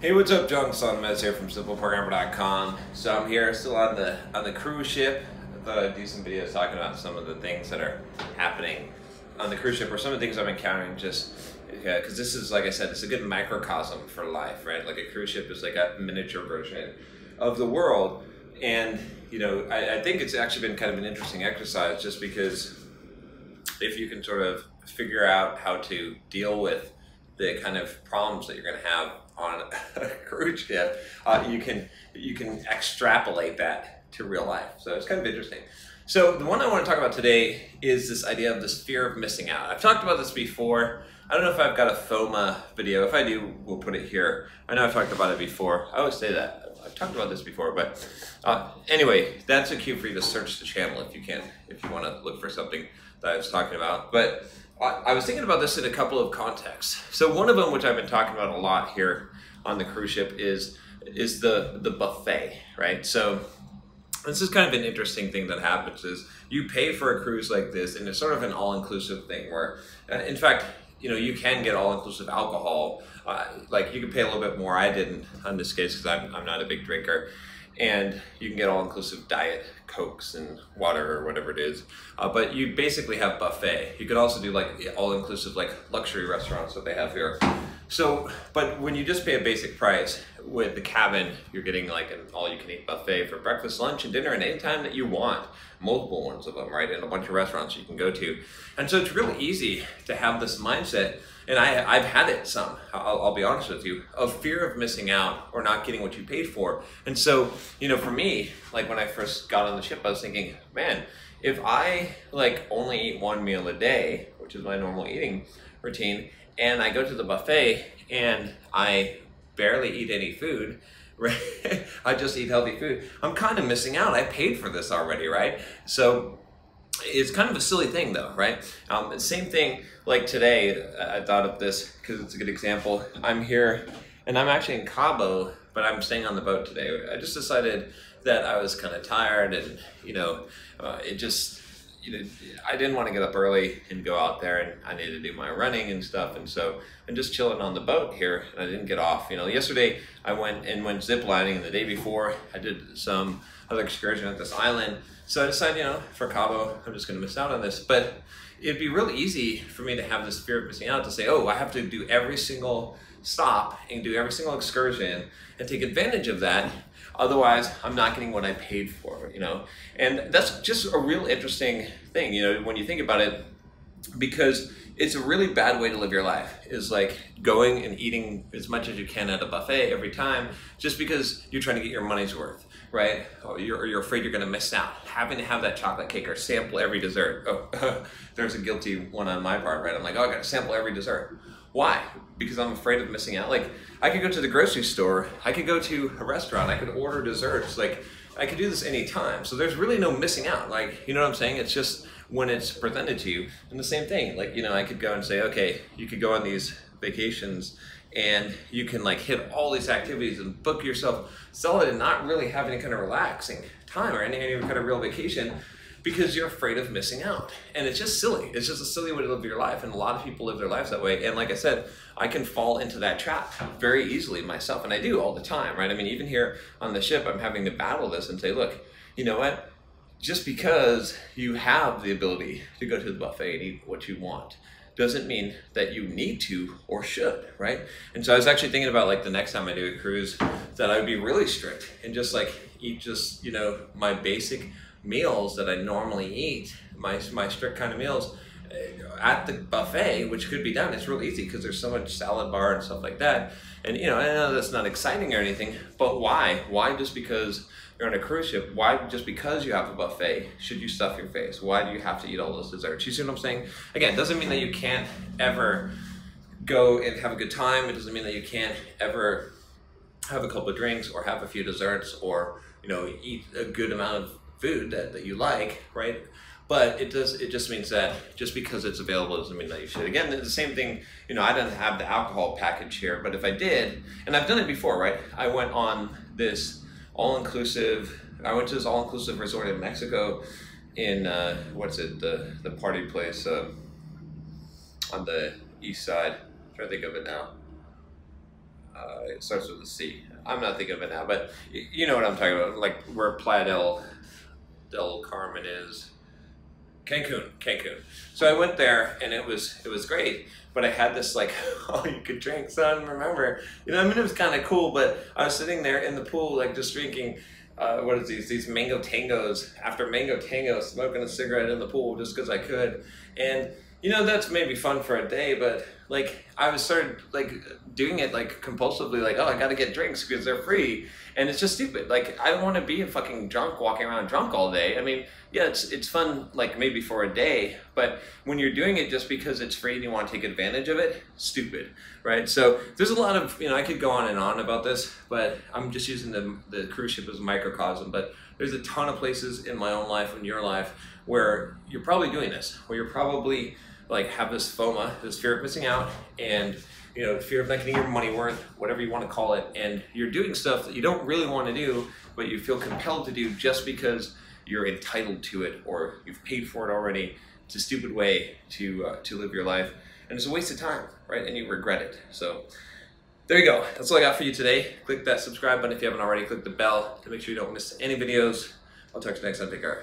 Hey, what's up, John Mez here from simpleprogrammer.com. So I'm here still on the cruise ship. I thought I'd do some videos talking about some of the things that are happening on the cruise ship, or some of the things I'm encountering, just because this is, like I said, it's a good microcosm for life, right? Like a cruise ship is like a miniature version of the world. And you know, I think it's actually been kind of an interesting exercise, just because if you can sort of figure out how to deal with the kind of problems that you're going to have on a cruise ship, you can extrapolate that to real life. So it's kind of interesting. So the one I want to talk about today is this idea of this fear of missing out. I've talked about this before. I don't know if I've got a FOMA video. If I do, we'll put it here. I know I've talked about it before. I always say that. I've talked about this before, but anyway, that's a cue for you to search the channel if you can, if you want to look for something that I was talking about. But I was thinking about this in a couple of contexts. So one of them, which I've been talking about a lot here on the cruise ship, is the buffet, right? So this is kind of an interesting thing that happens is you pay for a cruise like this, and it's sort of an all-inclusive thing where, in fact, you know, you can get all-inclusive alcohol. Like you can pay a little bit more. I didn't on this case because I'm not a big drinker. And you can get all-inclusive diet Cokes and water or whatever it is. But you basically have buffet. You could also do like all-inclusive like luxury restaurants that they have here. So, but when you just pay a basic price with the cabin, you're getting like an all-you-can-eat buffet for breakfast, lunch, and dinner, and any time that you want. Multiple ones of them, right? And a bunch of restaurants you can go to. And so it's really easy to have this mindset, and I've had it some, I'll be honest with you, of fear of missing out or not getting what you paid for. And so, you know, for me, like when I first got on the ship, I was thinking, man, if I like only eat one meal a day, which is my normal eating routine, and I go to the buffet and I barely eat any food, right? I just eat healthy food, I'm kind of missing out. I paid for this already, right? So it's kind of a silly thing though, right? Same thing like today, I thought of this because it's a good example. I'm here and I'm actually in Cabo, but I'm staying on the boat today. I just decided that I was kind of tired, and you know, it just, you know, I didn't want to get up early and go out there, and I needed to do my running and stuff, and so I'm just chilling on the boat here, and I didn't get off. You know, yesterday I went zip lining, and the day before I did some other excursion at this island. So I decided, you know, for Cabo, I'm just going to miss out on this. But it'd be really easy for me to have this fear of missing out, to say, oh, I have to do every single stop and do every single excursion and take advantage of that. Otherwise, I'm not getting what I paid for, you know. And that's just a real interesting thing, you know, when you think about it, because it's a really bad way to live your life, is like going and eating as much as you can at a buffet every time just because you're trying to get your money's worth, right? Or you're afraid you're going to miss out. Having to have that chocolate cake or sample every dessert. Oh, there's a guilty one on my part, right? I'm like, oh, I got to sample every dessert. Why? Because I'm afraid of missing out. Like, I could go to the grocery store, I could go to a restaurant, I could order desserts, like, I could do this anytime. So there's really no missing out. Like, you know what I'm saying? It's just when it's presented to you. And the same thing, like, you know, I could go and say, okay, you could go on these vacations and you can like hit all these activities and book yourself solid and not really have any kind of relaxing time or any kind of real vacation, because you're afraid of missing out. And it's just silly. It's just a silly way to live your life. And a lot of people live their lives that way. And like I said, I can fall into that trap very easily myself. And I do all the time, right? I mean, even here on the ship, I'm having to battle this and say, look, you know what? Just because you have the ability to go to the buffet and eat what you want doesn't mean that you need to or should, right? And so I was actually thinking about like the next time I do a cruise, that I would be really strict and just like eat just, you know, my basic meals that I normally eat, my strict kind of meals at the buffet, which could be done. It's real easy because there's so much salad bar and stuff like that. And you know, I know that's not exciting or anything, but why? Why just because you're on a cruise ship, why just because you have a buffet should you stuff your face? Why do you have to eat all those desserts? You see what I'm saying? Again, it doesn't mean that you can't ever go and have a good time. It doesn't mean that you can't ever have a couple of drinks or have a few desserts or, you know, eat a good amount of food that you like, right? But it just means that just because it's available doesn't mean that you should. Again, the same thing, you know, I don't have the alcohol package here, but if I did, and I've done it before, right? I went on this all-inclusive, I went to this all-inclusive resort in Mexico in, what's it, the party place on the east side. I'm trying to think of it now. It starts with a C. I'm not thinking of it now, but you know what I'm talking about, like where Playa del Carmen is. Cancun. So I went there and it was great, but I had this like all you could drink, son, remember, you know, I mean, it was kind of cool, but I was sitting there in the pool like just drinking what is these mango tangos after mango tango, smoking a cigarette in the pool just because I could. And you know, that's maybe fun for a day, but like I was started like doing it like compulsively, like, oh, I gotta get drinks because they're free, and it's just stupid. Like I don't want to be a fucking drunk walking around drunk all day. I mean, yeah, it's fun like maybe for a day, but when you're doing it just because it's free and you want to take advantage of it, stupid, right? So there's a lot of, you know, I could go on and on about this, but I'm just using the cruise ship as a microcosm. But there's a ton of places in my own life, in your life, where you're probably doing this, where you're probably like have this FOMA, this fear of missing out, and you know, fear of not getting your money worth, whatever you want to call it, and you're doing stuff that you don't really want to do, but you feel compelled to do just because you're entitled to it or you've paid for it already. It's a stupid way to live your life, and it's a waste of time, right? And you regret it. So there you go. That's all I got for you today. Click that subscribe button if you haven't already. Click the bell to make sure you don't miss any videos. I'll talk to you next time. Take care.